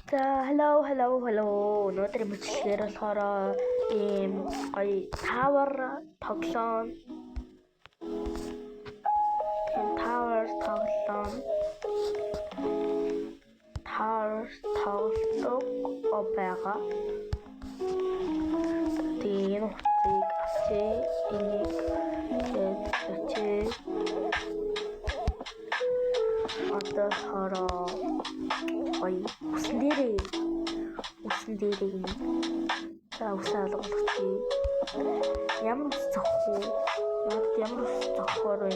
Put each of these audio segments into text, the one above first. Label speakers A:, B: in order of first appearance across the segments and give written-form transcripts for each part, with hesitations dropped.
A: За hello. Өнөөдрийн мэдлэгээр болохоор ийм гоё tower тоглоом. Tower тоглох байгаа. Тэгээ энэ утсыг авчи энийг одоо хараа гоё усан дээрээ за усаа алгуулчих. Ямар ус зохих вэ? Ямар ус зохихоор вэ?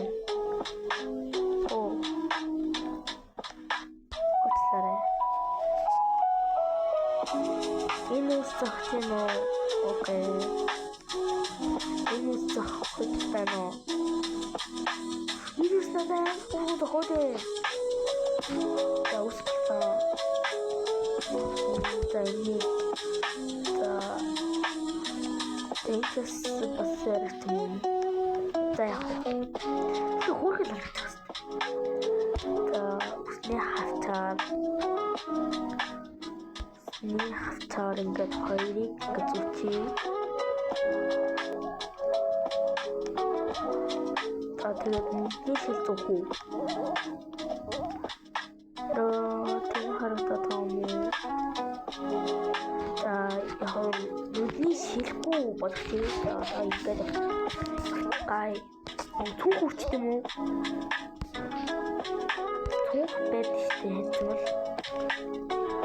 A: Оцлаарай. Энэ ус зохих юм уу? Окей. Энэ ус зохих байна уу? Энэ ус надад зохиотой. За усаа. За ini Тэнгис бассэртэн за яг хөөрхөл болчихсон. За усны хавтаар ингээд хоёрыг ингээд зүчээ. За тэгээд нэг шил зүхүү. Тэг харагдаад байна. За яг нүдний шилгүй болчихсон. Одоо ингээд гай түүх үрчт юм уу? Түүх бед хэвчээ.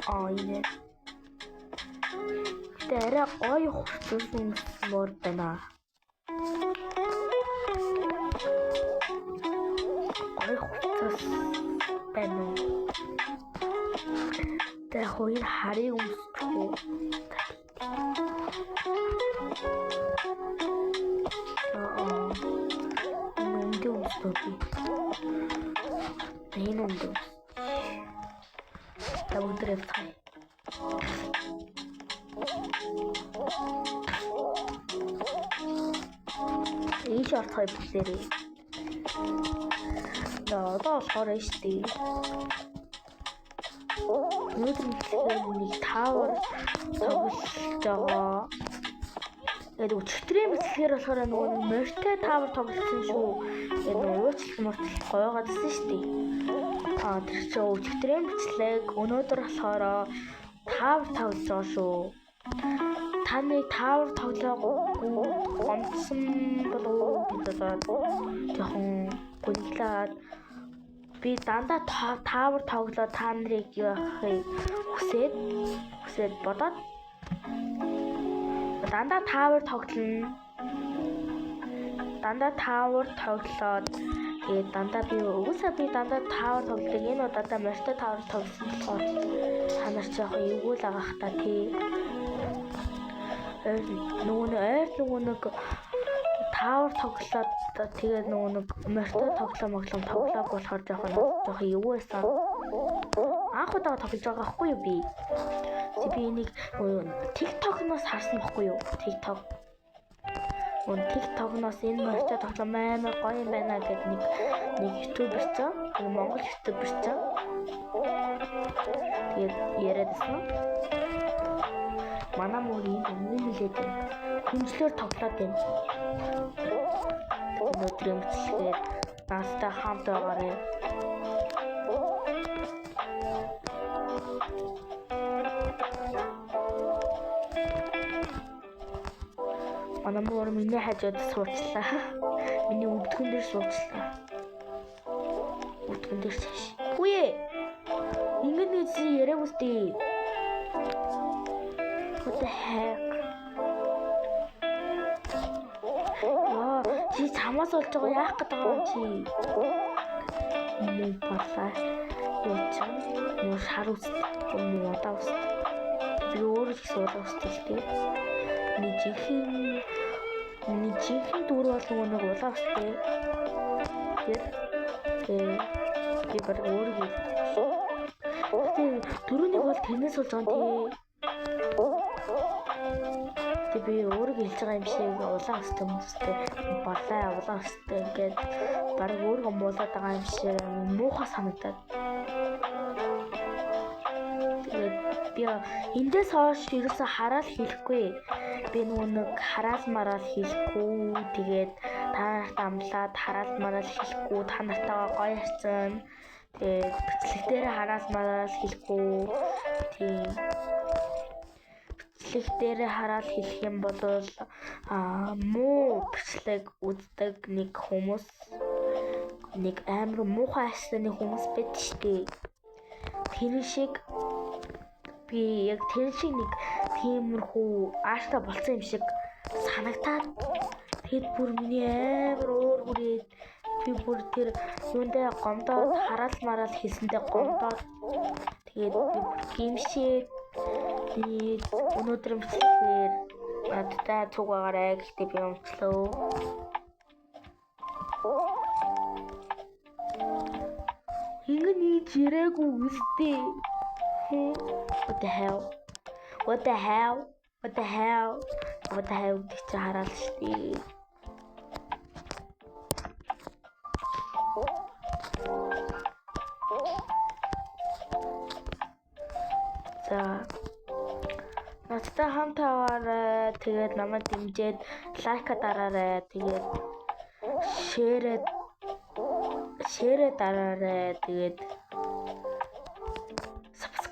A: Энэ. Тэ арай гоё хүрсэн мөр байна. Гоё хүрсэн байна. Тэ хоёр харыг өмсчихөө. Өндөг өмсдөө. Энэ өндөг. Та өдрөө цай. Ийш орцгой бүлээрээ. Одоо болохоор штий. Өнөөдөр нэг tower тоглож байгаа. Тэгээд өчигдрийн мэдлэгээр болохоор нөгөө морьтой tower тоглосон шүү. Тэгээд уучлал муучлал гоёгаадсэн штий. Тэр чинь өчигдрийн мэдлэг өнөөдөр болохоор tower тоглож байгаа шүү. Таны tower тоглоогүй гомдсон болов уу гэдэг жоохон гүнлээд би дандаа tower тоглоод та нарыг яахыг хүсээд бодоод дандаа tower тоглоно. Дандаа tower тоглоод дандаа би дандаа tower тоглодог. Энэ удаа морьтой tower тоглосон болохоор та нар ч яг эвгүй л агаах та тий. Нөгөө нэг tower тоглоод тэгээд нөгөө нэг морьтой тоглоом тоглоог болохоор жоохон эвгүй байсан. Анх удаа тоглож байгаа байхгүй юу би? Би энийг TikTok-ноос харсан байхгүй юу? TikTok-ноос энэ морьтой тоглоом амар гоё юм байна гэдэг нэг YouTuber ч Монгол YouTuber ч тэгээд яриадсан. Манай мөрийн өмнө хэлээд хүнчлэр тоглоод байна. Өнөөдрийн мэдлэгээр наастай хамт байгаарай. Манай мөр миний хажууд суучлаа. Миний өдгөн дээр суучлаа. Өдгөн дээр шаш. Үе. Ингээд нэг чи яриаг үстэй. What the heck? Чи чамаас болж байгаа яах гээд байгаа чи? Мөн басаа. Мөн шар үстэй. Мөн удаа үстэй. Би өөрөө их суулгах үстэй. Нэг чихэн дүүр бол нэг улаа үстэй. Би баг өөрөө дөрөвний бол тэрнээс болж байгаа юм тий. Би өөрөө хэлж байгаа юм шиг улаан өстэй хүмүүстэй улаан өстэй ингээд баг өөрөө муулаад байгаа юм шиг муухай санагдаад. Тэгээд би эндээс хойш ерөөсө хараад хэлэхгүй. Би нэг хараал мараал хэлэхгүй. Тэгээд та нарт амлаад хараал мараал хэлэхгүй. Та нартайгаа гоё харцсан. Тэгээд бичлэг дээр хараал мараал хэлэхгүй. Тийм. Бичлэг дээр хараал хэлэх юм бол муу бичлэг үздэг нэг хүмүүс нэг амар муухай ашигтай хүмүүс байдаг шүү дээ. Тэр шиг би яг тэр шиг нэг тиймэрхүү ааштай болсон юм шиг санагтаад тэгэд бүр миний амар уур хүрээд би бүр тэр юундаа гомдоод хараал мараал хийсэндээ гомдоод тэгээд би гимшээ өнөөдөр мэтлэхээр надтай цуг байгаарай гэхдээ би өмчлөө. Ингээд жирээгүй үстэй. What the hell? What the hell? What the hell? What the hell гэж хараал штий. За надтай хамт аваарай. Тэгээд намайг дэмжиж лайк дараарай. Тэгээд шеэр дараарай. Тэгээд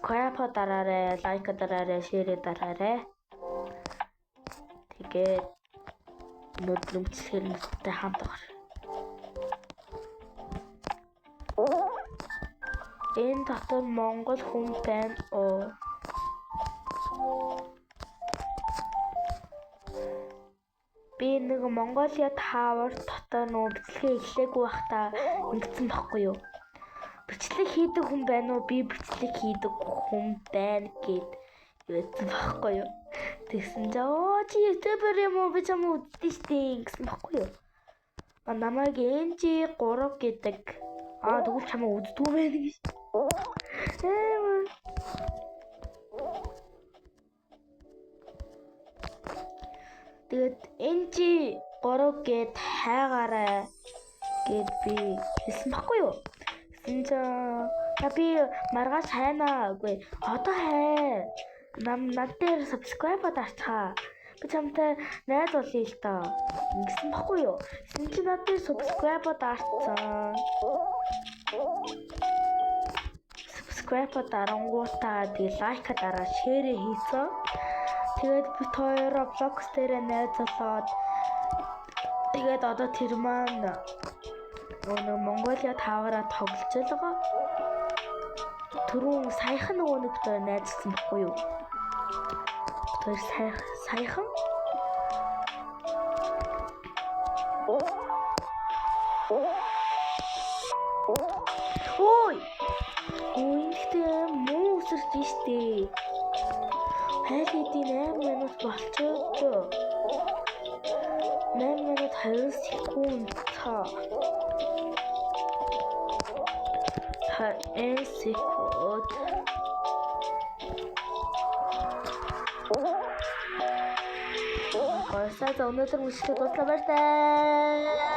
A: subscribe дараарай, лайк дараарай, шеэр дараарай. Тэгээд өнөөдөр мэтлэгээр надтай хамт аваарай. Энэ дотор Монгол хүн байна уу? Би нэг Монголиа таавар дотор нөө бичлэгээ эхлээгүй байхдаа ингэсэн байхгүй юу? Бичлэг хийдэг хүн байна уу? Би бичлэг хийдэг хүн байна гэд ярьсан байхгүй юу? Тэгсэн чинь чи ютубер юм уу? Би чамд үздэг штий гэсэн байхгүй юу? Намайг NG3 гэдэг. Тэгвэл чамд үздэг байх гэж. Тэгээд NG3 гэд хайгаарай гэд би хэлсэн баггүй юу? Гэсэн чинь би маргааш хайнаа үгүй. Одоо хай. Над дээр subscribe дарцгаа. Би чамтай найз болъё л тоо. Ингэсэн баггүй юу? Гэсэн чинь над дээр subscribe дарцсан. Subscribe дарангуутаа би лайк дараа шеэр хийсэн. Тэгээд бид хоёр Roblox дээр найзлаад тэгээд одоо тэр маань нөгөө Монголиа таваараа тоглож байгаа. Түрүүн саяхан нөгөө нэг бид найзсан байхгүй юу? Тэр саяхан ой гэхдээ муу үсэрч штий. Хайрын 8 минут болчихоо. 8 минут 20 секунд цаа. 20 секунд. Гойсаа өнөөдөр мөчлөг дуслаа баяртай.